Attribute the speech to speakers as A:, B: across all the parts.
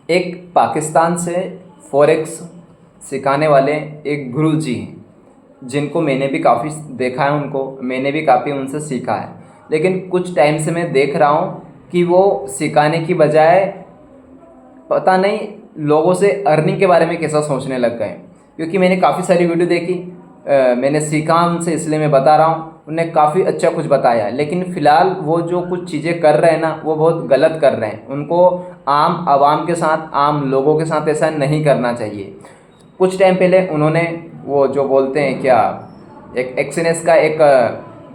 A: एक पाकिस्तान से फॉरेक्स सिखाने वाले एक गुरुजी हैं, जिनको मैंने भी काफ़ी देखा है, उनको मैंने भी काफ़ी उनसे सीखा है। लेकिन कुछ टाइम से मैं देख रहा हूँ कि वो सिखाने की बजाय पता नहीं लोगों से अर्निंग के बारे में कैसा सोचने लग गए। क्योंकि मैंने काफ़ी सारी वीडियो देखी, मैंने सीखा उनसे, इसलिए मैं बता रहा हूँ। उन्हें काफ़ी अच्छा कुछ बताया, लेकिन फ़िलहाल वो जो कुछ चीज़ें कर रहे हैं ना, वो बहुत गलत कर रहे हैं। उनको आम आवाम के साथ, आम लोगों के साथ ऐसा नहीं करना चाहिए। कुछ टाइम पहले उन्होंने वो जो बोलते हैं क्या, एक एक्सएनएस का एक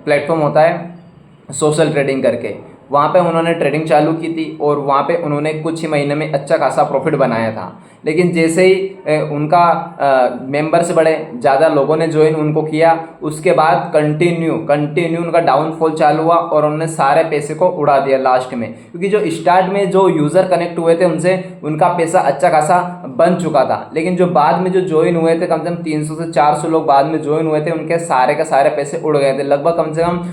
A: प्लेटफॉर्म होता है सोशल ट्रेडिंग करके, वहाँ पे उन्होंने ट्रेडिंग चालू की थी और वहाँ पे उन्होंने कुछ ही महीने में अच्छा खासा प्रॉफिट बनाया था। लेकिन जैसे ही उनका मेंबर्स बढ़े, ज़्यादा लोगों ने ज्वाइन उनको किया, उसके बाद कंटिन्यू उनका डाउनफॉल चालू हुआ और उन्होंने सारे पैसे को उड़ा दिया लास्ट में। क्योंकि जो स्टार्ट में जो यूज़र कनेक्ट हुए थे उनसे, उनका पैसा अच्छा खासा बन चुका था। लेकिन जो बाद में जो ज्वाइन हुए थे, कम से कम 300 से 400 लोग बाद में ज्वाइन हुए थे, उनके सारे के सारे पैसे उड़ गए थे। लगभग कम से कम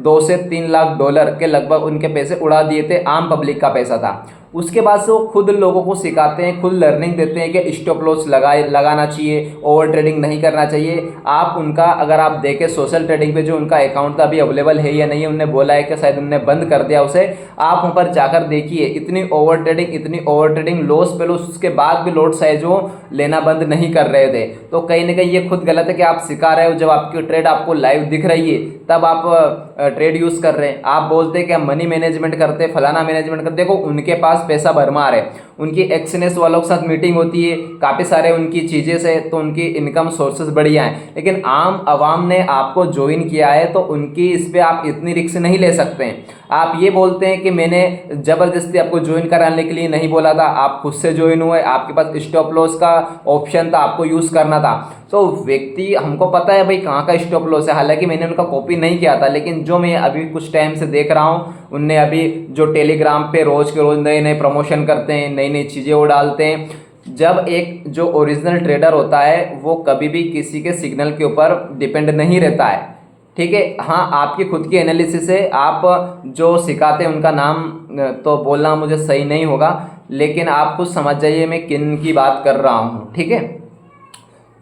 A: 2 से 3 लाख डॉलर के लगभग उनके पैसे उड़ा दिए थे, आम पब्लिक का पैसा था। उसके बाद से वो खुद लोगों को सिखाते हैं, खुद लर्निंग देते हैं कि स्टॉप लॉस लगाना चाहिए, ओवर ट्रेडिंग नहीं करना चाहिए। आप उनका अगर आप देखें सोशल ट्रेडिंग पे जो उनका अकाउंट था, अभी अवेलेबल है या नहीं है, उन्होंने बोला है कि शायद उन्होंने बंद कर दिया उसे। आप वहाँ पर जाकर देखिए, इतनी ओवर ट्रेडिंग, लॉस पे लॉस, उसके बाद भी लॉट साइज वो लेना बंद नहीं कर रहे थे। तो कहीं ना कहीं ये खुद गलत है कि आप सिखा रहे हो, जब आपकी ट्रेड आपको लाइव दिख रही है तब आप ट्रेड यूज़ कर रहे हैं। आप बोलते हैं कि हम मनी मैनेजमेंट करते, फलाना मैनेजमेंट करते। देखो उनके पास पैसा भरमार है, उनकी एक्सएनएस वालों के साथ मीटिंग होती है, काफ़ी सारे उनकी चीज़ें से, तो उनकी इनकम सोर्सेज बढ़िया हैं। लेकिन आम आवाम ने आपको ज्वाइन किया है तो उनकी इस पर आप इतनी रिस्क नहीं ले सकते हैं। आप ये बोलते हैं कि मैंने ज़बरदस्ती आपको ज्वाइन कराने के लिए नहीं बोला था, आप खुद से ज्वाइन हुए, आपके पास स्टॉप लॉस का ऑप्शन था, आपको यूज़ करना था। तो व्यक्ति, हमको पता है भाई कहाँ का स्टॉप लॉस है, हालांकि मैंने उनका कॉपी नहीं किया था, लेकिन जो मैं अभी कुछ टाइम से देख रहा हूँ, उनने अभी जो टेलीग्राम पे रोज़ के रोज़ नए नए प्रमोशन करते हैं, नई नई चीज़ें वो डालते हैं। जब एक जो ओरिजिनल ट्रेडर होता है वो कभी भी किसी के सिग्नल के ऊपर डिपेंड नहीं रहता है, ठीक है। हाँ, आपकी खुद की एनालिसिस है, आप जो सिखाते हैं उनका नाम तो बोलना मुझे सही नहीं होगा, लेकिन आप खुद समझ जाइए मैं किन की बात कर रहा हूँ, ठीक है।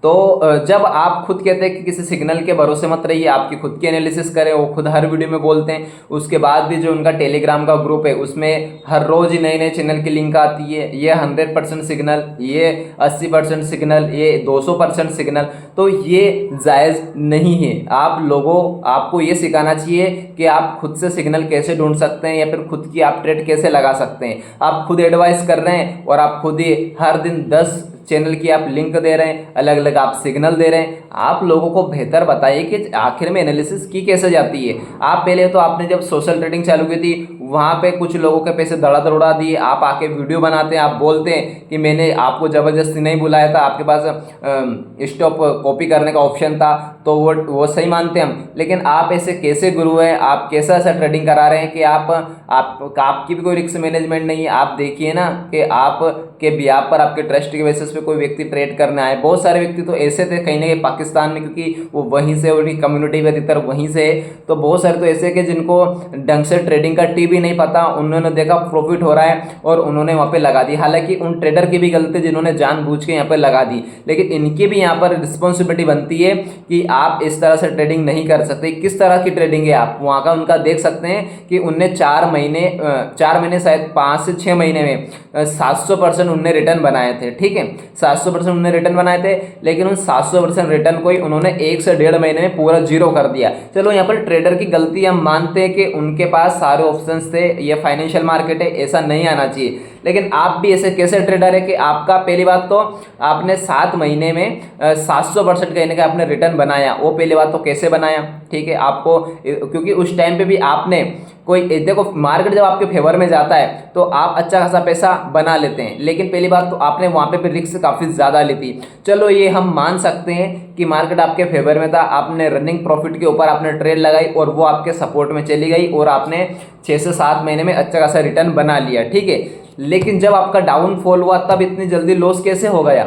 A: तो जब आप खुद कहते हैं कि किसी सिग्नल के भरोसे मत रहिए, आपकी खुद की एनालिसिस करें, वो खुद हर वीडियो में बोलते हैं। उसके बाद भी जो उनका टेलीग्राम का ग्रुप है उसमें हर रोज़ ही नए नए चैनल की लिंक आती है, ये 100% सिग्नल, ये 80% सिग्नल, ये 200% सिग्नल। तो ये जायज़ नहीं है। आपको ये सिखाना चाहिए कि आप खुद से सिग्नल कैसे ढूंढ सकते हैं, या फिर खुद की आप ट्रेड कैसे लगा सकते हैं। आप खुद एडवाइस कर रहे हैं और आप खुद ही हर दिन 10 चैनल की आप लिंक दे रहे हैं, अलग अलग आप सिग्नल दे रहे हैं। आप लोगों को बेहतर बताइए कि आखिर में एनालिसिस की कैसे जाती है। आप पहले तो आपने जब सोशल ट्रेडिंग चालू की थी, वहाँ पे कुछ लोगों के पैसे धड़ाधड़ उड़ा दिए। आप आके वीडियो बनाते हैं, आप बोलते हैं कि मैंने आपको ज़बरदस्ती नहीं बुलाया था, आपके पास स्टॉप कॉपी करने का ऑप्शन था, तो वो सही मानते हैं हम। लेकिन आप ऐसे कैसे गुरु हैं, आप कैसा ऐसा ट्रेडिंग करा रहे हैं कि आपकी भी कोई रिस्क मैनेजमेंट नहीं है। आप देखिए ना कि आपके बिहाफ पर, आपके ट्रस्ट के बेसिस पे कोई व्यक्ति ट्रेड करने आए। बहुत सारे व्यक्ति तो ऐसे थे कहीं ना कहीं पाकिस्तान में, क्योंकि वो वहीं से, उनकी कम्युनिटी भी अधिकतर वहीं से है, तो बहुत सारे तो ऐसे कि जिनको ढंग से ट्रेडिंग का टी भी नहीं पता, उन्होंने देखा प्रॉफिट हो रहा है और उन्होंने वहाँ पे लगा दी। हालांकि उन ट्रेडर की भी गलती जिन्होंने जानबूझ के यहाँ पे लगा दी, लेकिन इनकी भी यहाँ पर रिस्पॉन्सिबिलिटी बनती है कि आप इस तरह से ट्रेडिंग नहीं कर सकते। किस तरह की ट्रेडिंग है आप वहाँ का उनका देख सकते हैं कि उनने 4 महीने शायद 5 से 6 महीने में 700% उनने रिटर्न बनाए थे, ठीक है। 700% उन्होंने रिटर्न बनाए थे, लेकिन उन 700% रिटर्न को ही उन्होंने 1 से 1.5 महीने में पूरा जीरो कर दिया। चलो यहाँ पर ट्रेडर की गलती हम मानते हैं कि उनके पास सारे ऑप्शंस थे, ये फाइनेंशियल मार्केट है, ऐसा नहीं आना चाहिए। लेकिन आप भी ऐसे कैसे ट्रेडर है कि आपका, पहली बात तो आपने 7 महीने में 700% कहने का आपने रिटर्न बनाया, वो पहली बात तो कैसे बनाया, ठीक है। आपको, क्योंकि उस टाइम पे भी आपने कोई, देखो मार्केट जब आपके फेवर में जाता है तो आप अच्छा खासा पैसा बना लेते हैं, लेकिन पहली बात तो आपने वहाँ पे भी रिस्क काफ़ी ज़्यादा ली थी। चलो ये हम मान सकते हैं कि मार्केट आपके फेवर में था, आपने रनिंग प्रॉफिट के ऊपर आपने ट्रेड लगाई और वो आपके सपोर्ट में चली गई और आपने 6 से 7 महीने में अच्छा खासा रिटर्न बना लिया, ठीक है। लेकिन जब आपका डाउनफॉल हुआ तब इतनी जल्दी लॉस कैसे हो गया?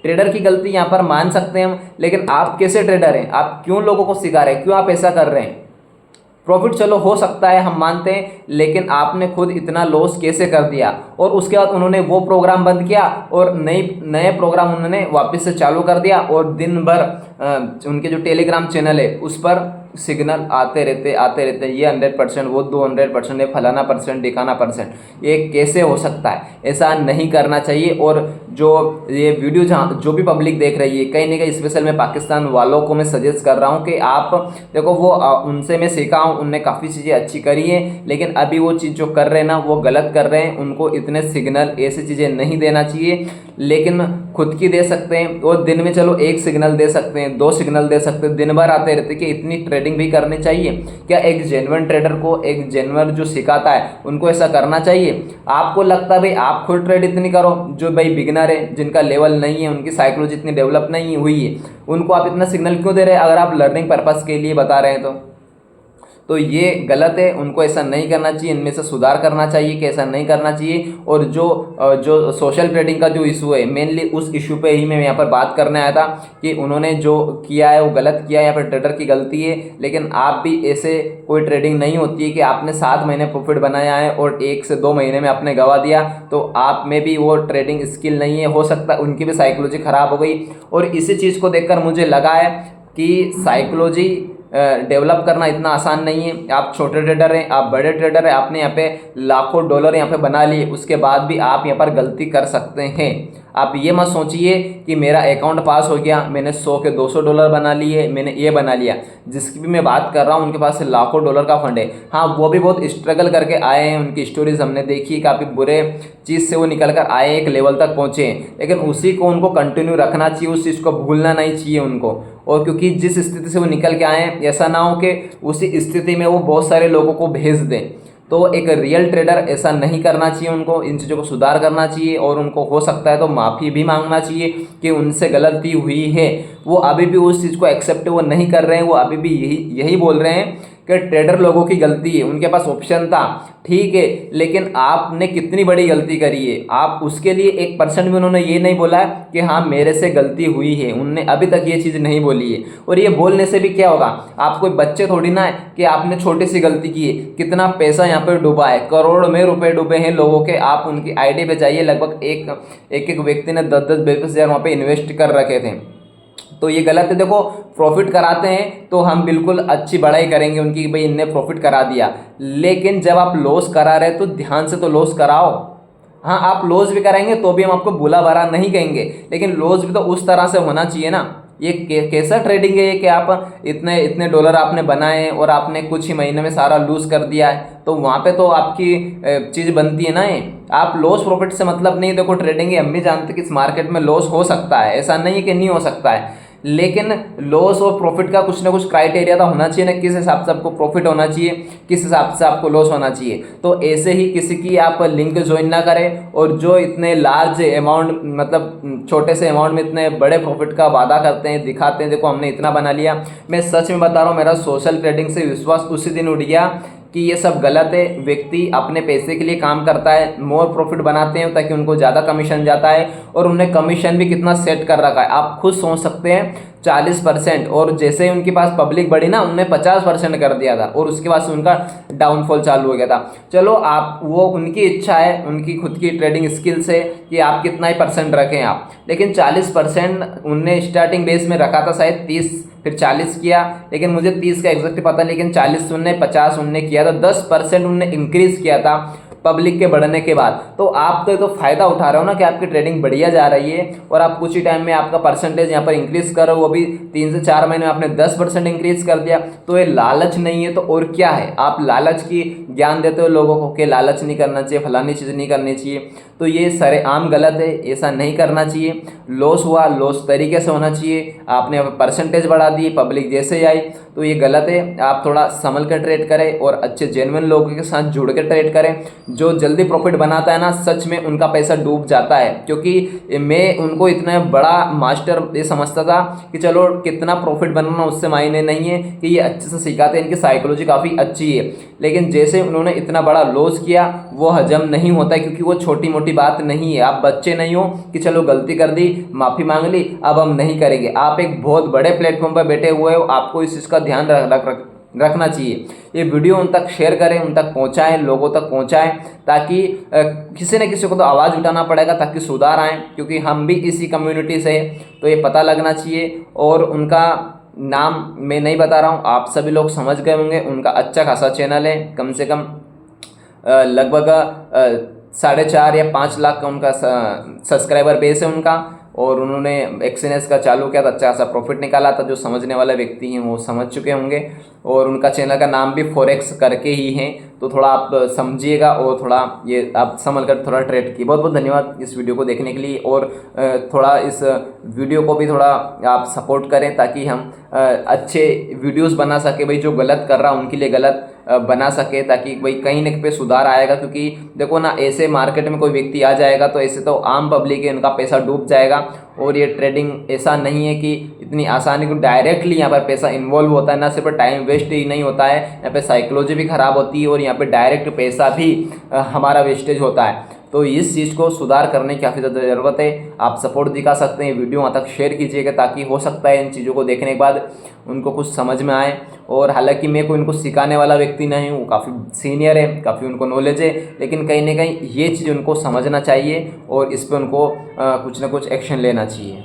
A: ट्रेडर की गलती यहाँ पर मान सकते हैं हम, लेकिन आप कैसे ट्रेडर हैं? आप क्यों लोगों को सिखा रहे हैं? क्यों आप ऐसा कर रहे हैं? प्रॉफिट चलो हो सकता है, हम मानते हैं, लेकिन आपने खुद इतना लॉस कैसे कर दिया। और उसके बाद उन्होंने वो प्रोग्राम बंद किया और नए प्रोग्राम उन्होंने वापस से चालू कर दिया, और दिन भर उनके जो टेलीग्राम चैनल है उस पर सिग्नल आते रहते, ये 100%, वो 200%, ये फलाना परसेंट, ढिकाना परसेंट। ये कैसे हो सकता है? ऐसा नहीं करना चाहिए। और जो ये वीडियो जहाँ जो भी पब्लिक देख रही है, कहीं ना कहीं स्पेशल मैं पाकिस्तान वालों को मैं सजेस्ट कर रहा हूँ कि आप देखो, वो उनसे मैं सीखा हूँ, उनने काफ़ी चीज़ें अच्छी करी हैं, लेकिन अभी वो चीज़ जो कर रहे हैं ना वो गलत कर रहे हैं। उनको इतने सिग्नल ऐसी चीज़ें नहीं देना चाहिए, लेकिन खुद की दे सकते हैं। और दिन में चलो 1 सिग्नल दे सकते हैं, 2 सिग्नल दे सकते हैं, दिन भर आते रहते कि इतनी ट्रेडिंग भी करनी चाहिए क्या? एक जेन्युइन ट्रेडर को, एक जेन्युइन जो सिखाता है उनको ऐसा करना चाहिए? आपको लगता है भाई आप खुद ट्रेड इतनी करो, जो भाई बिगिनर है, जिनका लेवल नहीं है, उनकी साइकोलॉजी इतनी डेवलप नहीं हुई है, उनको आप इतना सिग्नल क्यों दे रहे हैं? अगर आप लर्निंग पर्पस के लिए बता रहे हैं तो ये गलत है। उनको ऐसा नहीं करना चाहिए, इनमें से सुधार करना चाहिए कि ऐसा नहीं करना चाहिए। और जो सोशल ट्रेडिंग का जो इशू है, मेनली उस इशू पे ही मैं यहाँ पर बात करने आया था कि उन्होंने जो किया है वो गलत किया है, यहाँ पर ट्रेडर की गलती है। लेकिन आप भी ऐसे कोई ट्रेडिंग नहीं होती है कि आपने 7 महीने प्रॉफिट बनाया है और 1 से 2 महीने में आपने गवा दिया, तो आप में भी वो ट्रेडिंग स्किल नहीं है। हो सकता है उनकी भी साइकोलॉजी ख़राब हो गई। और इसी चीज़ को देखकर मुझे लगा है कि साइकोलॉजी डेवलप करना इतना आसान नहीं है। आप छोटे ट्रेडर हैं, आप बड़े ट्रेडर हैं, आपने यहाँ पे लाखों डॉलर यहाँ पे बना लिए, उसके बाद भी आप यहाँ पर गलती कर सकते हैं। आप ये मत सोचिए कि मेरा अकाउंट पास हो गया, मैंने 100 के 200 डॉलर बना लिए, मैंने ये बना लिया। जिसकी भी मैं बात कर रहा हूँ उनके पास से लाखों डॉलर का फंड है। हाँ, वो भी बहुत स्ट्रगल करके आए हैं, उनकी स्टोरीज हमने देखी, काफ़ी बुरे चीज़ से वो निकल कर आए, एक लेवल तक पहुँचे हैं। लेकिन उसी को उनको कंटिन्यू रखना चाहिए, उस चीज़ को भूलना नहीं चाहिए उनको। और क्योंकि जिस स्थिति से वो निकल के आए हैं, ऐसा ना हो कि उसी स्थिति में वो बहुत सारे लोगों को भेज दें। तो एक रियल ट्रेडर ऐसा नहीं करना चाहिए, उनको इन चीज़ों को सुधार करना चाहिए। और उनको हो सकता है तो माफ़ी भी मांगना चाहिए कि उनसे गलती हुई है। वो अभी भी उस चीज़ को एक्सेप्ट वो नहीं कर रहे हैं, वो अभी भी यही बोल रहे हैं कि ट्रेडर लोगों की गलती है, उनके पास ऑप्शन था, ठीक है, लेकिन आपने कितनी बड़ी गलती करी है। आप उसके लिए 1% भी उन्होंने ये नहीं बोला कि हाँ मेरे से गलती हुई है, उनने अभी तक ये चीज़ नहीं बोली है। और ये बोलने से भी क्या होगा? आप कोई बच्चे थोड़ी ना है कि आपने छोटी सी गलती की है। कितना पैसा यहाँ पर डूबा है, करोड़ में रुपए डूबे हैं लोगों के। आप उनकी आईडी पे जाइए, लगभग एक व्यक्ति ने 10-10, 20 हज़ार वहाँ पे इन्वेस्ट कर रखे थे। तो ये गलत है। देखो, प्रॉफिट कराते हैं तो हम बिल्कुल अच्छी बड़ाई करेंगे उनकी, भाई इनने प्रॉफिट करा दिया, लेकिन जब आप लॉस करा रहे तो ध्यान से तो लॉस कराओ। हाँ, आप लॉस भी कराएंगे तो भी हम आपको बुला भरा नहीं कहेंगे, लेकिन लॉस भी तो उस तरह से होना चाहिए ना। ये कैसा ट्रेडिंग है कि आप इतने इतने डॉलर आपने बनाए और आपने कुछ ही महीने में सारा लूज कर दिया है, तो वहाँ पे तो आपकी चीज़ बनती है ना। ये आप लॉस प्रॉफिट से मतलब नहीं। देखो, ट्रेडिंग हम भी जानते हैं कि इस मार्केट में लॉस हो सकता है, ऐसा नहीं है कि नहीं हो सकता है, लेकिन लॉस और प्रॉफिट का कुछ ना कुछ क्राइटेरिया तो होना चाहिए ना, किस हिसाब से आपको प्रॉफिट होना चाहिए, किस हिसाब से आपको लॉस होना चाहिए। तो ऐसे ही किसी की आप लिंक ज्वाइन ना करें, और जो इतने लार्ज अमाउंट, मतलब छोटे से अमाउंट में इतने बड़े प्रॉफिट का वादा करते हैं, दिखाते हैं देखो हमने इतना बना लिया। मैं सच में बता रहा हूँ, मेरा सोशल ट्रेडिंग से विश्वास उसी दिन उठ गया कि ये सब गलत है। व्यक्ति अपने पैसे के लिए काम करता है, मोर प्रॉफिट बनाते हैं ताकि उनको ज़्यादा कमीशन जाता है, और उन्होंने कमीशन भी कितना सेट कर रखा है आप खुद सोच सकते हैं, 40%। और जैसे ही उनके पास पब्लिक बढ़ी ना, उन्होंने 50% कर दिया था, और उसके बाद से उनका डाउनफॉल चालू हो गया था। चलो, आप वो उनकी इच्छा है, उनकी खुद की ट्रेडिंग स्किल्स है कि आप कितना ही परसेंट रखें आप, लेकिन 40% उनने स्टार्टिंग बेस में रखा था, शायद 30 फिर 40 किया, लेकिन मुझे 30 का एग्जैक्ट पता नहीं, लेकिन 40 उनने 50 उनने किया था, 10% उनने इंक्रीज किया था पब्लिक के बढ़ने के बाद। तो आप तो फ़ायदा उठा रहे हो ना कि आपकी ट्रेडिंग बढ़िया जा रही है, और आप कुछ ही टाइम में आपका परसेंटेज यहाँ पर इंक्रीज कर रहे हो, वो भी 3 से 4 महीने में आपने 10% इंक्रीज कर दिया। तो ये लालच नहीं है तो और क्या है? आप लालच की ज्ञान देते हो लोगों को कि लालच नहीं करना चाहिए, फलानी चीज़ नहीं करनी चाहिए, तो ये सरेआम गलत है, ऐसा नहीं करना चाहिए। लॉस हुआ, लॉस तरीके से होना चाहिए। आपने परसेंटेज बढ़ा दी, पब्लिक जैसे ही आई, तो ये गलत है। आप थोड़ा संभल कर ट्रेड करें और अच्छे जेन्युइन लोगों के साथ जुड़ कर ट्रेड करें। जो जल्दी प्रॉफिट बनाता है ना, सच में उनका पैसा डूब जाता है, क्योंकि मैं उनको इतना बड़ा मास्टर ये समझता था कि चलो कितना प्रॉफिट बनाना उससे मायने नहीं है, कि ये अच्छे से सिखाते हैं, इनकी साइकोलॉजी काफ़ी अच्छी है। लेकिन जैसे उन्होंने इतना बड़ा लॉस किया, वो हजम नहीं होता है, क्योंकि वो छोटी मोटी बात नहीं है। आप बच्चे नहीं हो कि चलो गलती कर दी, माफ़ी मांग ली, अब हम नहीं करेंगे। आप एक बहुत बड़े प्लेटफॉर्म पर बैठे हुए हो, आपको इस चीज़ का ध्यान रखना चाहिए। ये वीडियो उन तक शेयर करें, उन तक पहुंचाएं, लोगों तक पहुंचाएं, ताकि किसी न किसी को तो आवाज़ उठाना पड़ेगा ताकि सुधार आए, क्योंकि हम भी इसी कम्युनिटी से, तो ये पता लगना चाहिए। और उनका नाम मैं नहीं बता रहा हूँ, आप सभी लोग समझ गए होंगे। उनका अच्छा खासा चैनल है, कम से कम लगभग 4.5 या 5 लाख का उनका सब्सक्राइबर बेस है उनका। और उन्होंने एक्सएनएस का चालू किया था, अच्छा खासा प्रॉफिट निकाला था। जो समझने वाले व्यक्ति हैं वो समझ चुके होंगे। और उनका चैनल का नाम भी फॉरेक्स करके ही है, तो थोड़ा आप समझिएगा और थोड़ा ये आप समझ कर थोड़ा ट्रेड की। बहुत बहुत धन्यवाद इस वीडियो को देखने के लिए। और थोड़ा इस वीडियो को भी थोड़ा आप सपोर्ट करें, ताकि हम अच्छे वीडियोस बना सके। भाई जो गलत कर रहा है उनके लिए गलत बना सके, ताकि भाई कहीं न पे सुधार आएगा। क्योंकि देखो ना, ऐसे मार्केट में कोई व्यक्ति आ जाएगा तो ऐसे तो आम पब्लिक है, उनका पैसा डूब जाएगा। और ये ट्रेडिंग ऐसा नहीं है कि इतनी आसानी को डायरेक्टली यहाँ पर पैसा इन्वॉल्व होता है। ना सिर्फ टाइम वेस्ट ही नहीं होता है, यहाँ पे साइकोलॉजी भी ख़राब होती है, और यहाँ पे डायरेक्ट पैसा भी हमारा वेस्टेज होता है। तो इस चीज़ को सुधार करने की काफ़ी ज़्यादा ज़रूरत है। आप सपोर्ट दिखा सकते हैं, वीडियो वहाँ तक शेयर कीजिएगा, ताकि हो सकता है इन चीज़ों को देखने के बाद उनको कुछ समझ में आए। और हालांकि मैं कोई उनको सिखाने वाला व्यक्ति नहीं हूँ, काफ़ी सीनियर है, काफ़ी उनको नॉलेज है, लेकिन कहीं ना कहीं ये चीज़ उनको समझना चाहिए और इस पर उनको कुछ ना कुछ एक्शन लेना चाहिए।